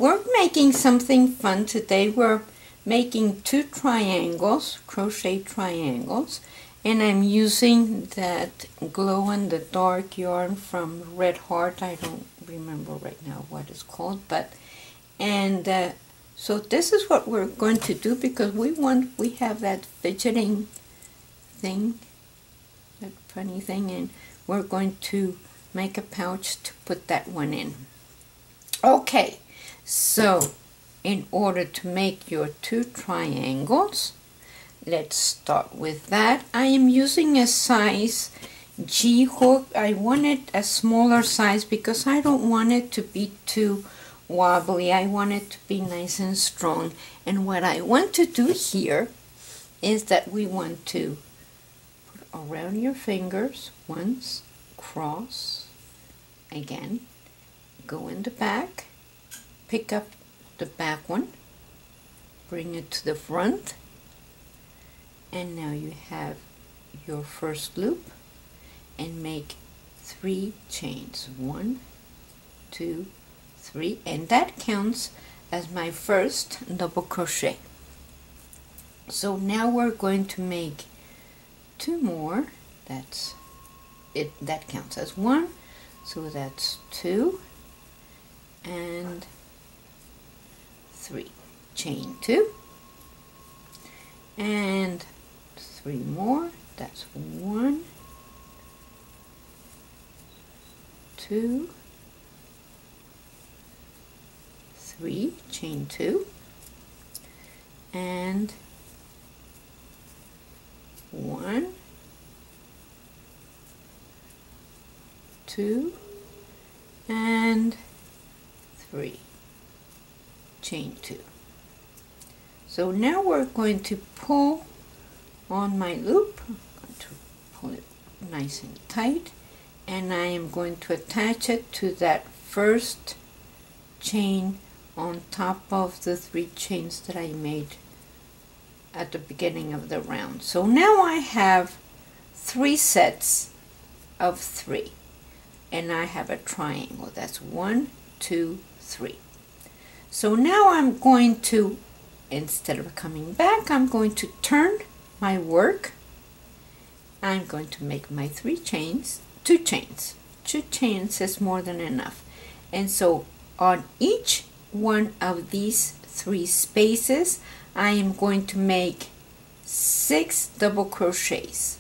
we're making something fun today. We're making 2 triangles, crochet triangles, and I'm using that glow-in-the-dark yarn from Red Heart. I don't remember right now what it's called, but so this is what we're going to do, because we have that fidgeting thing, that funny thing, and we're going to make a pouch to put that one in. Okay, so in order to make your 2 triangles, let's start with that. I am using a size G hook. I wanted a smaller size because I don't want it to be too wobbly. I want it to be nice and strong. And what I want to do here is that we want to put around your fingers once, cross, again, go in the back, pick up the back one, bring it to the front, and now you have your first loop, and make 3 chains. 1, 2, 3, and that counts as my first double crochet. So now we're going to make 2 more. That's it. That counts as 1. So that's 2 and 3. Chain 2 and 3 more. That's 1, 2, 3, chain 2 and 1, 2 and 3, chain 2. So now we're going to pull on my loop. I'm going to pull it nice and tight, and I am going to attach it to that first chain on top of the 3 chains that I made at the beginning of the round. So now I have 3 sets of 3, and I have a triangle. That's 1, 2, 3. So now I'm going to, instead of coming back, I'm going to turn my work. I'm going to make my 3 chains, 2 chains. 2 chains is more than enough. And so on each one of these 3 spaces, I am going to make 6 double crochets.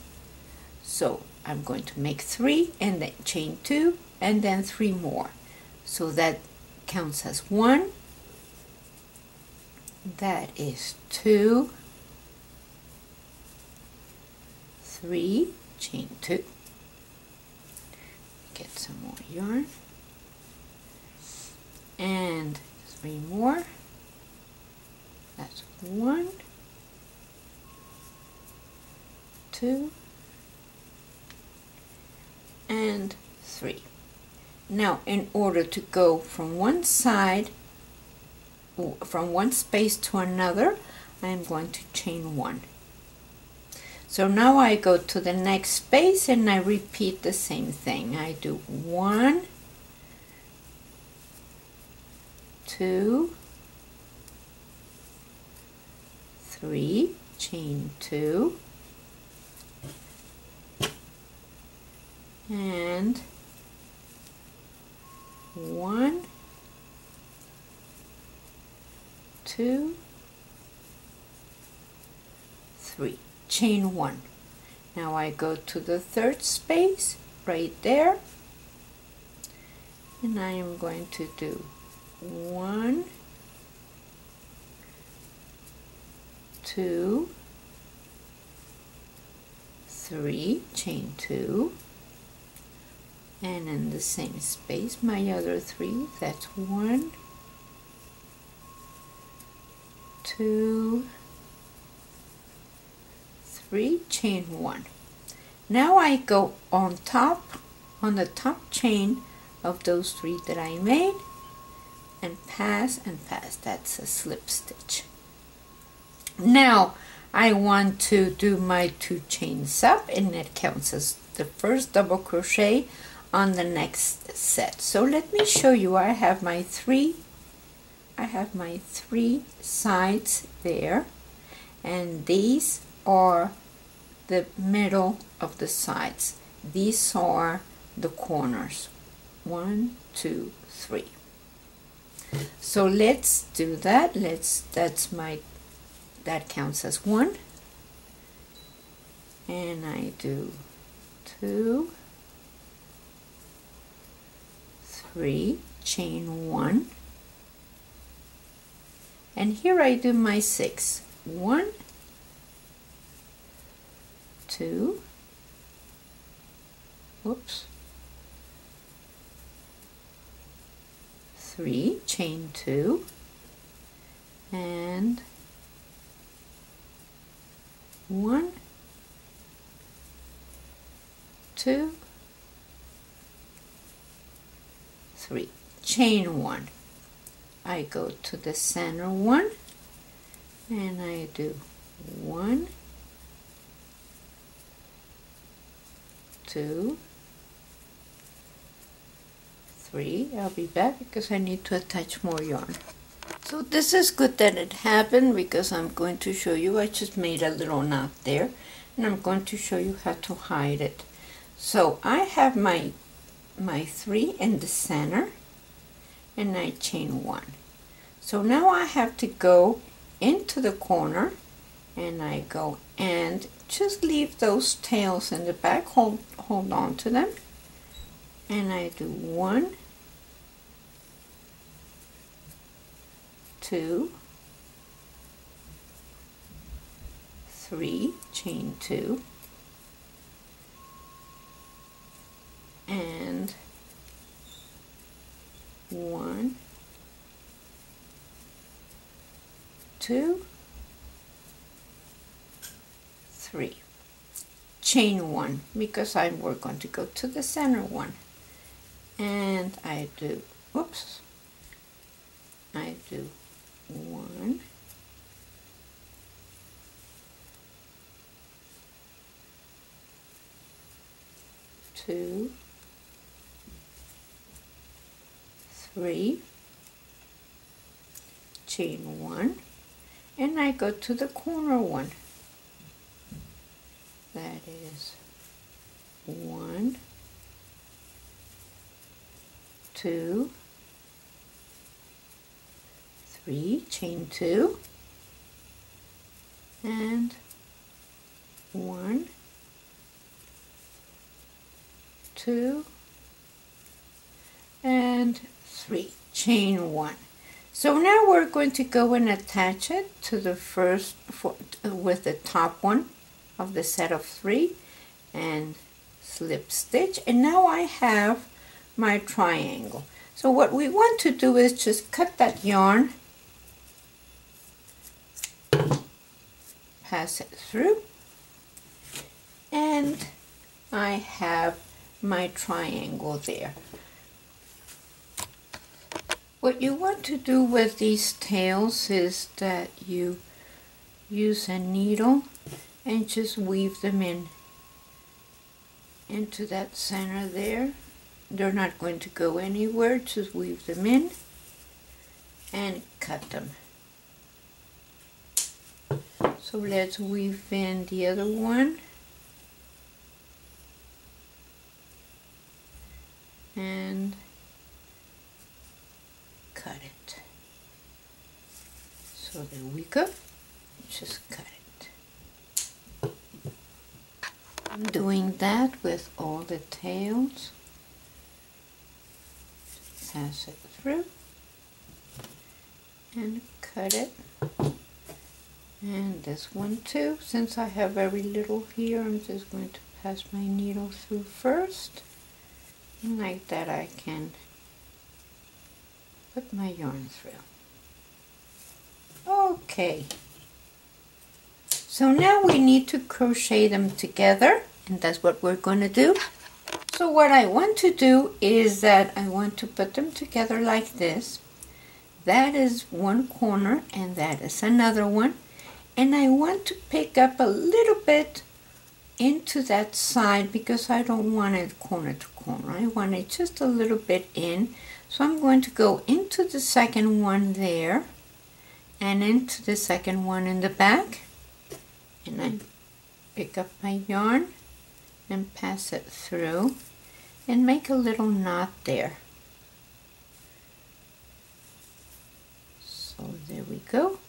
So I'm going to make 3 and then chain 2 and then 3 more. So that counts as 1. That is 2, 3, chain 2. Get some more yarn. And 3 more. That's 1, 2, and 3. Now, in order to go from one side, from one space to another, I'm going to chain 1. So now I go to the next space and I repeat the same thing. I do 1, 2, 3, chain 2, and 1, 2, 3, chain 1. Now I go to the 3rd space right there, and I am going to do 1, 2, 3, chain 2, and in the same space my other 3, that's 1, 2, 3, chain 1. Now I go on the top chain of those 3 that I made, and pass and pass. That's a slip stitch. Now I want to do my 2 chains up, and that counts as the first double crochet on the next set. So let me show you. I have my 3 I have my 3 sides there, and these are the middle of the sides. These are the corners. 1, 2, 3. So let's do that. That counts as 1. And I do 2, 3, chain 1. And here I do my 6. 1, 2, whoops, 3, chain 2, and 1, 2, 3, chain 1. I go to the center one and I do 1, 2, 3. I'll be back because I need to attach more yarn. So this is good that it happened, because I'm going to show you. I just made a little knot there, and I'm going to show you how to hide it. So I have my 3 in the center, and I chain 1. So now I have to go into the corner, and I go and just leave those tails in the back, hold on to them, and I do 1, 2, 3, chain 2, and 1, 2, 3, chain 1, because we're going to go to the center one, and I do, whoops, I do 1, 2, 3, chain 1, and I go to the corner one. That is 1, 2, 3, chain 2, and 1, 2, and 3, chain 1. So now we're going to go and attach it to the first with the top one of the set of 3 and slip stitch, and now I have my triangle. So what we want to do is just cut that yarn, pass it through, and I have my triangle there. What you want to do with these tails is that you use a needle and just weave them into that center there. They're not going to go anywhere, just weave them in and cut them. So let's weave in the other one, and cut it. So there we go, just cut it. I'm doing that with all the tails. Pass it through and cut it. And this one too, since I have very little here, I'm just going to pass my needle through first, and like that I can put my yarn through. Okay, so now we need to crochet them together, and that's what we're going to do. So what I want to do is that I want to put them together like this. That is one corner and that is another one. And I want to pick up a little bit into that side because I don't want it corner to corner. I want it just a little bit in So I'm going to go into the second one there and into the second one in the back, and I pick up my yarn and pass it through and make a little knot there. So there we go.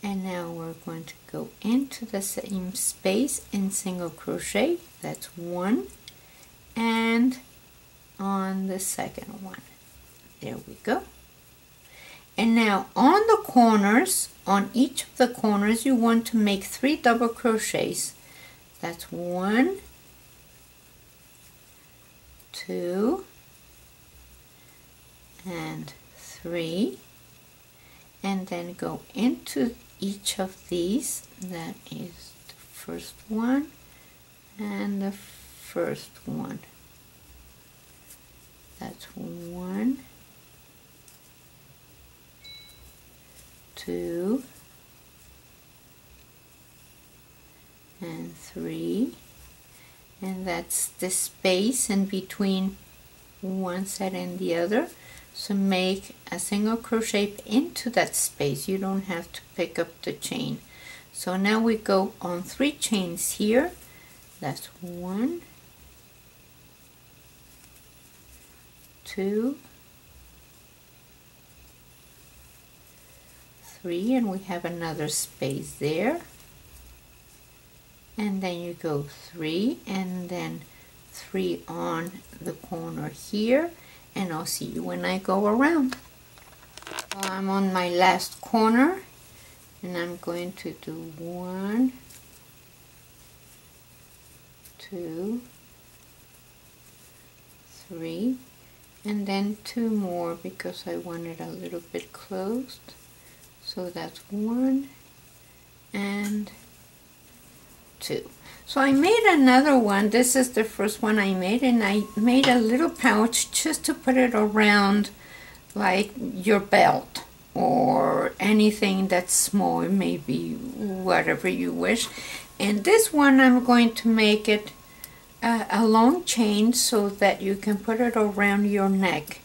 And now we're going to go into the same space in single crochet. That's one, and on the second one. There we go. And now on the corners, on each of the corners, you want to make 3 double crochets. That's 1, 2, and 3. And then go into each of these. That is the first one and the first one. That's 1, 2, and 3, and that's the space in between one set and the other. So make a single crochet into that space. You don't have to pick up the chain. So now we go on 3 chains here. That's 1, 2, 3, and we have another space there, and then you go 3 and then 3 on the corner here, and I'll see you when I go around. Well, I'm on my last corner, and I'm going to do 1, 2, 3, and then 2 more because I want it a little bit closed. So that's 1 and 2. So I made another one. This is the first one I made, and I made a little pouch just to put it around like your belt or anything that's small, maybe whatever you wish. And this one I'm going to make it a long chain so that you can put it around your neck.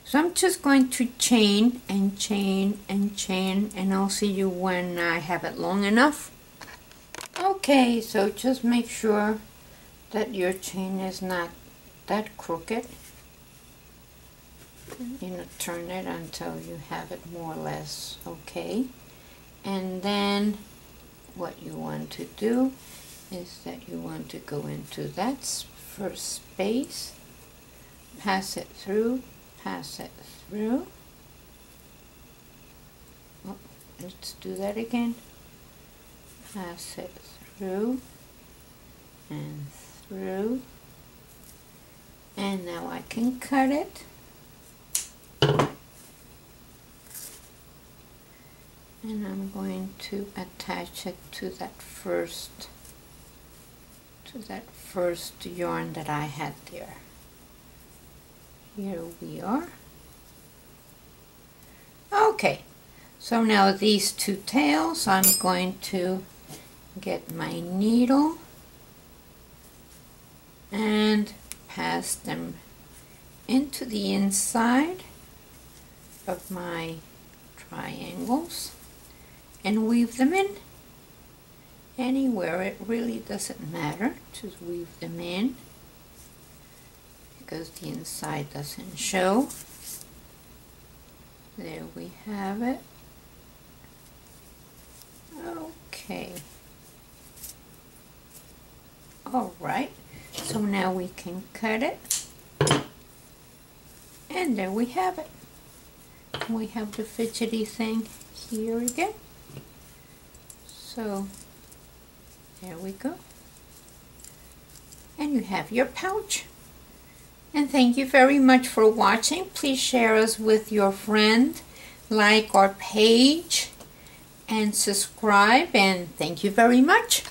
So I'm just going to chain and chain and chain, and I'll see you when I have it long enough. Okay, so just make sure that your chain is not that crooked. You know, turn it until you have it more or less okay. And then what you want to do is that you want to go into that first space, pass it through, pass it through. Oh, let's do that again. Pass it through and through. And now I can cut it. And I'm going to attach it to that first yarn that I had there. Here we are. Okay, so now these 2 tails, I'm going to get my needle and pass them into the inside of my triangles and weave them in. Anywhere, it really doesn't matter, just weave them in because the inside doesn't show. There we have it. Okay. Alright, so now we can cut it. And there we have it. We have the fidgety thing here again. So there we go. And you have your pouch. And thank you very much for watching. Please share us with your friend, like our page, and subscribe. And thank you very much.